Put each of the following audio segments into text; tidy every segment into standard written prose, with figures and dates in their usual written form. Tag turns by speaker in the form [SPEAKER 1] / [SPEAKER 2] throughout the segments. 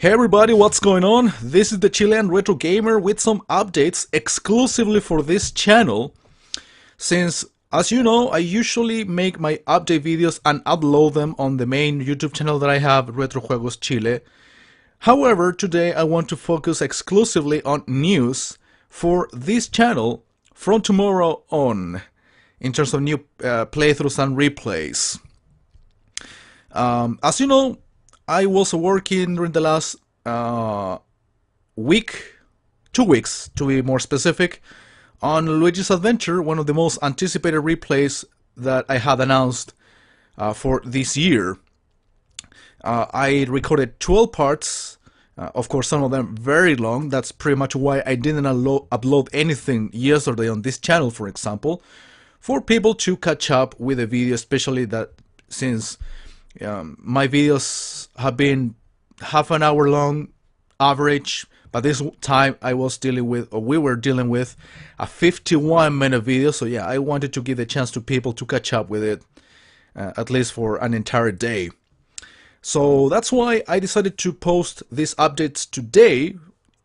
[SPEAKER 1] Hey everybody, what's going on? This is the Chilean Retro Gamer with some updates exclusively for this channel. Since, as you know, I usually make my update videos and upload them on the main YouTube channel that I have, Retro Juegos Chile. However, today I want to focus exclusively on news for this channel from tomorrow on, in terms of new playthroughs and replays. As you know, I was working during the last week, 2 weeks to be more specific, on Luigi's Adventure, one of the most anticipated replays that I had announced for this year. I recorded 12 parts, of course some of them very long. That's pretty much why I didn't upload anything yesterday on this channel, for example, for people to catch up with the video, especially that since my videos have been half an hour long average, but this time I was dealing with, or we were dealing with, a 51-minute video. So yeah, I wanted to give a chance to people to catch up with it, at least for an entire day. So that's why I decided to post these updates today,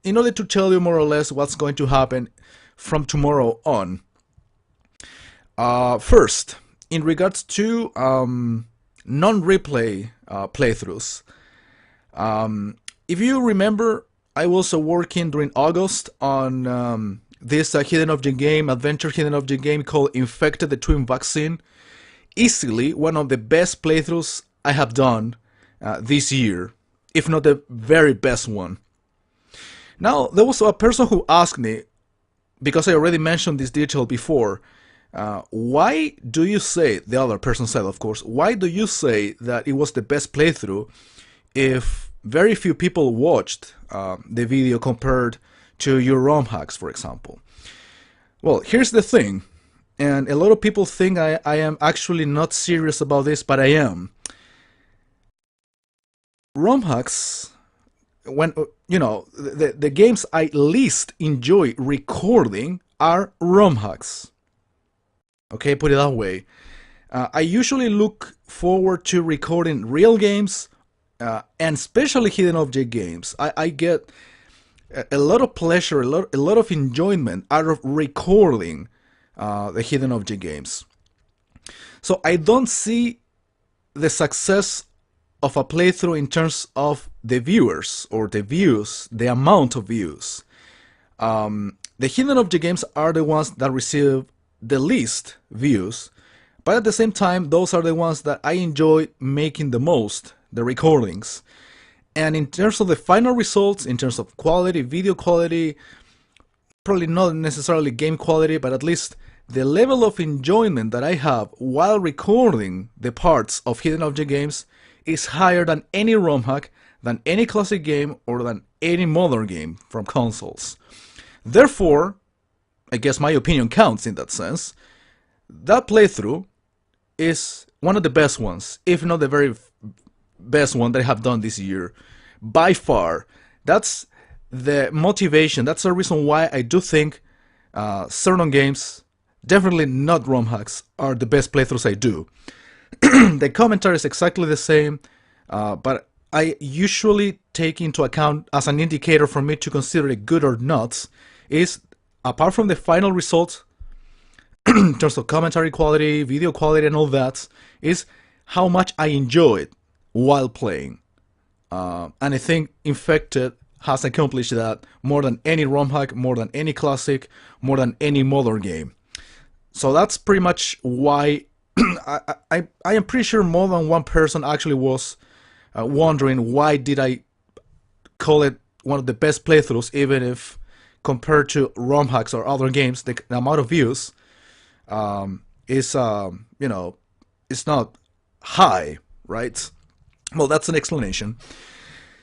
[SPEAKER 1] in order to tell you more or less what's going to happen from tomorrow on. First, in regards to non-replay playthroughs. If you remember, I was working during August on this hidden object game, adventure hidden object game called Infected the Twin Vaccine. Easily one of the best playthroughs I have done this year, if not the very best one. Now, there was a person who asked me, because I already mentioned this detail before, why do you say, the other person said of course, why do you say that it was the best playthrough if very few people watched the video compared to your ROM hacks, for example? Well, here's the thing, and a lot of people think I am actually not serious about this, but I am. ROM hacks, when, you know, the games I least enjoy recording are ROM hacks. Okay, put it that way. I usually look forward to recording real games, and especially hidden object games. I get a lot of pleasure, a lot of enjoyment out of recording the hidden object games. So I don't see the success of a playthrough in terms of the viewers or the views, the amount of views. The hidden object games are the ones that receive the least views, but at the same time those are the ones that I enjoy making the most, the recordings. And in terms of the final results, in terms of quality, video quality, probably not necessarily game quality, but at least the level of enjoyment that I have while recording the parts of hidden object games is higher than any ROM hack, than any classic game, or than any modern game from consoles. Therefore, I guess my opinion counts in that sense. That playthrough is one of the best ones, if not the very best one that I have done this year, by far. That's the motivation, that's the reason why I do think certain games, definitely not ROM hacks, are the best playthroughs I do. The commentary is exactly the same, but I usually take into account, as an indicator for me to consider it good or not, is, apart from the final results, in terms of commentary quality, video quality and all that, is how much I enjoy it while playing. And I think Infected has accomplished that more than any ROM hack, more than any classic, more than any modern game. So that's pretty much why I am pretty sure more than one person actually was wondering why did I call it one of the best playthroughs, even if compared to ROM hacks or other games, the amount of views is, you know, it's not high, right? Well, that's an explanation.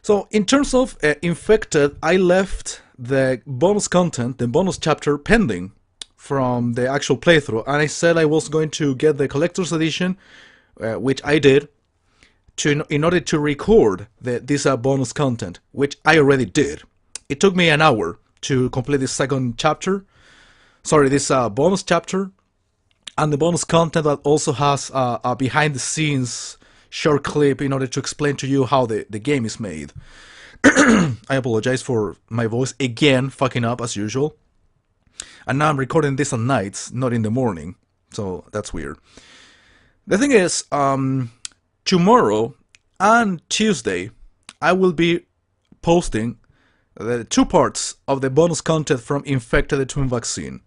[SPEAKER 1] So in terms of Infected, I left the bonus content, the bonus chapter, pending from the actual playthrough, and I said I was going to get the collector's edition, which I did, in order to record this bonus content, which I already did. It took me an hour to complete this second chapter, sorry, this bonus chapter, and the bonus content that also has a behind the scenes short clip in order to explain to you how the game is made. I apologize for my voice again fucking up as usual. And now I'm recording this at night, not in the morning. So that's weird. The thing is, tomorrow and Tuesday, I will be posting the two parts of the bonus content from Infected the Twin Vaccine.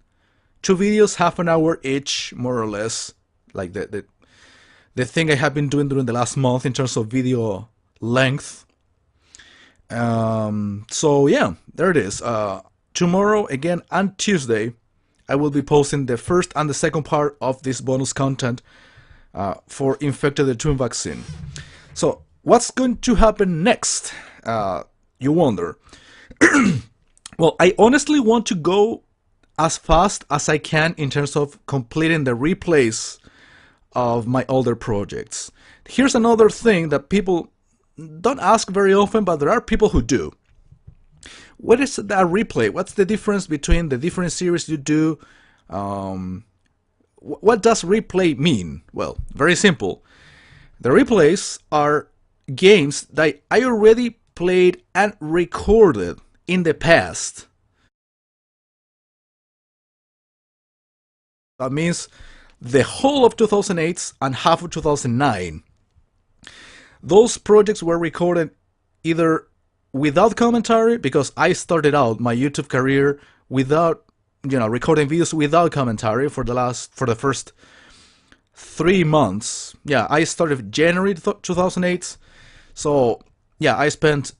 [SPEAKER 1] Two videos, half an hour each, more or less. Like the thing I have been doing during the last month in terms of video length. So yeah, there it is. Tomorrow again and Tuesday, I will be posting the first and the second part of this bonus content for Infected the Twin Vaccine. So what's going to happen next? You wonder. Well, I honestly want to go as fast as I can in terms of completing the replays of my older projects. Here's another thing that people don't ask very often, but there are people who do. What is that replay? What's the difference between the different series you do? What does replay mean? Well, very simple. The replays are games that I already played and recorded in the past. That means the whole of 2008 and half of 2009. Those projects were recorded either without commentary, because I started out my YouTube career without, recording videos without commentary for the first 3 months. Yeah, I started January 2008. So yeah, I spent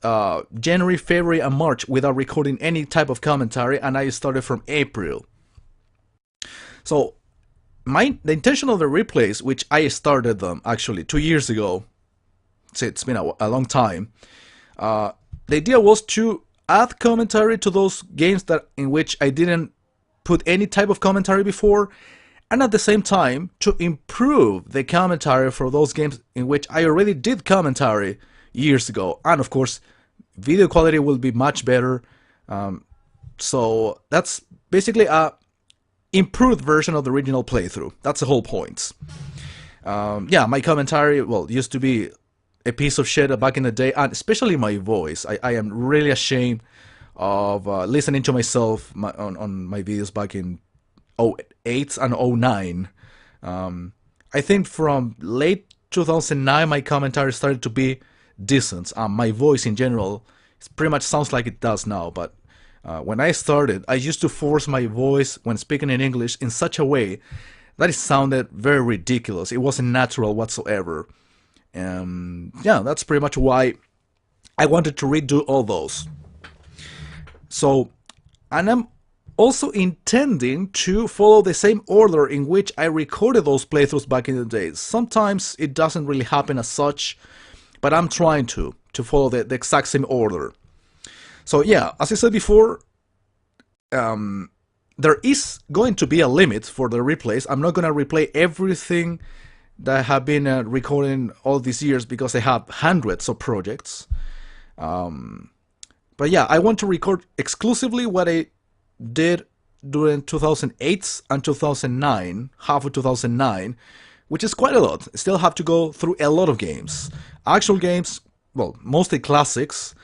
[SPEAKER 1] January, February, and March without recording any type of commentary, and I started from April. So the intention of the replays, which I started them actually 2 years ago, so it's been a long time. The idea was to add commentary to those games in which I didn't put any type of commentary before, and at the same time to improve the commentary for those games in which I already did commentary years ago. And of course, video quality will be much better. So that's basically a improved version of the original playthrough. That's the whole point. Yeah, my commentary, well, used to be a piece of shit back in the day, and especially my voice. I am really ashamed of listening to myself on my videos back in 2008 and 2009. I think from late 2009 my commentary started to be decent. My voice in general pretty much sounds like it does now, but when I started, I used to force my voice when speaking in English in such a way that it sounded very ridiculous. It wasn't natural whatsoever. Yeah, that's pretty much why I wanted to redo all those. So, and I'm also intending to follow the same order in which I recorded those playthroughs back in the day. Sometimes it doesn't really happen as such, but I'm trying to follow the exact same order. So yeah, as I said before, there is going to be a limit for the replays. I'm not going to replay everything that I have been recording all these years, because I have hundreds of projects. But yeah, I want to record exclusively what I did during 2008 and 2009, half of 2009, which is quite a lot. I still have to go through a lot of games. Actual games, well, mostly classics,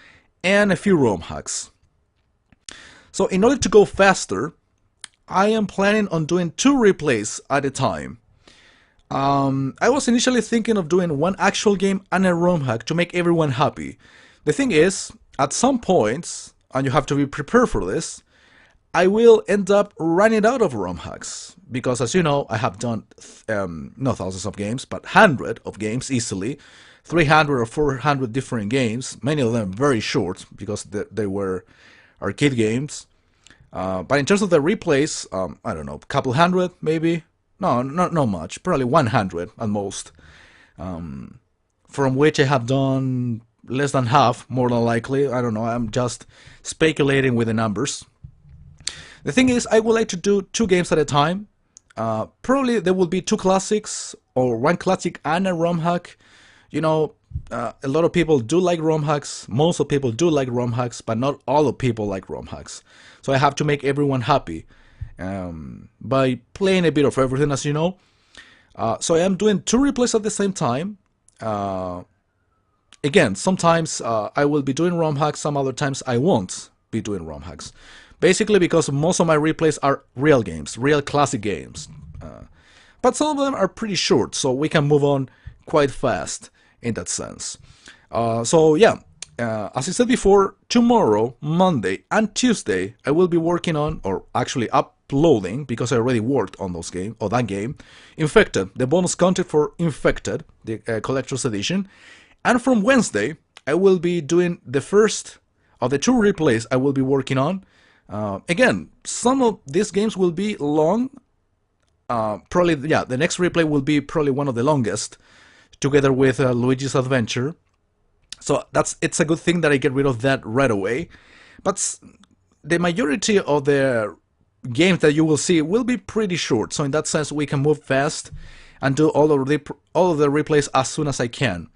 [SPEAKER 1] and a few ROM hacks. So in order to go faster, I am planning on doing 2 replays at a time. I was initially thinking of doing 1 actual game and a ROM hack to make everyone happy. The thing is, at some points, and you have to be prepared for this, I will end up running out of ROM hacks, because as you know, I have done not thousands of games, but hundreds of games easily, 300 or 400 different games, many of them very short because they were arcade games. But in terms of the replays, I don't know, a couple hundred maybe. No, not much, probably 100 at most. From which I have done less than half, more than likely. I don't know, I'm just speculating with the numbers. The thing is, I would like to do 2 games at a time. Probably there will be 2 classics, or 1 classic and a ROM hack. You know, a lot of people do like ROM hacks, most of people do like ROM hacks, but not all of people like ROM hacks. So I have to make everyone happy by playing a bit of everything, as you know. So I am doing 2 replays at the same time. again, sometimes I will be doing ROM hacks, some other times I won't be doing ROM hacks. Basically because most of my replays are real games, real classic games. But some of them are pretty short, so we can move on quite fast in that sense. So yeah, as I said before, tomorrow, Monday, and Tuesday, I will be working on, or actually uploading, because I already worked on that game, Infected, the bonus content for Infected, the collector's edition. And from Wednesday, I will be doing the first of the 2 replays I will be working on. Again, some of these games will be long. Probably, yeah, the next replay will be probably one of the longest, together with Luigi's Adventure. So it's a good thing that I get rid of that right away. But the majority of the games that you will see will be pretty short. So in that sense, we can move fast and do all of the replays as soon as I can.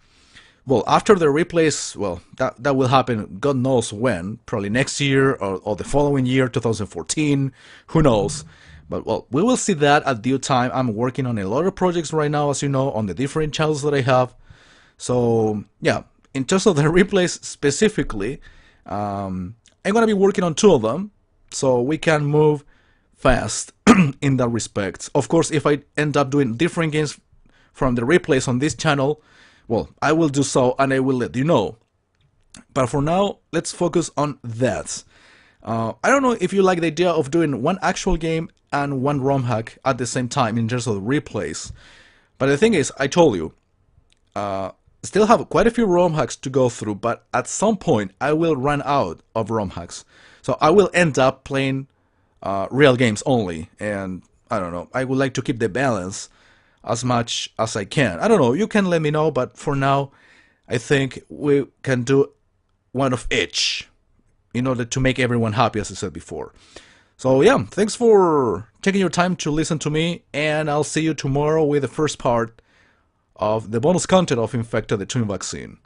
[SPEAKER 1] Well, after the replays, well, that will happen God knows when, probably next year or the following year, 2014, who knows. But, well, we will see that at due time. I'm working on a lot of projects right now, as you know, on the different channels that I have. So, yeah, in terms of the replays specifically, I'm going to be working on 2 of them, so we can move fast in that respect. Of course, if I end up doing different games from the replays on this channel, well, I will do so and I will let you know. But for now, let's focus on that. I don't know if you like the idea of doing one actual game and one ROM hack at the same time in terms of replays. But the thing is, I told you, still have quite a few ROM hacks to go through, but at some point I will run out of ROM hacks. So I will end up playing real games only, and I don't know, I would like to keep the balance as much as I can. I don't know, you can let me know, but for now I think we can do one of each in order to make everyone happy, as I said before. So yeah, thanks for taking your time to listen to me, and I'll see you tomorrow with the first part of the bonus content of Infected, the Twin Vaccine.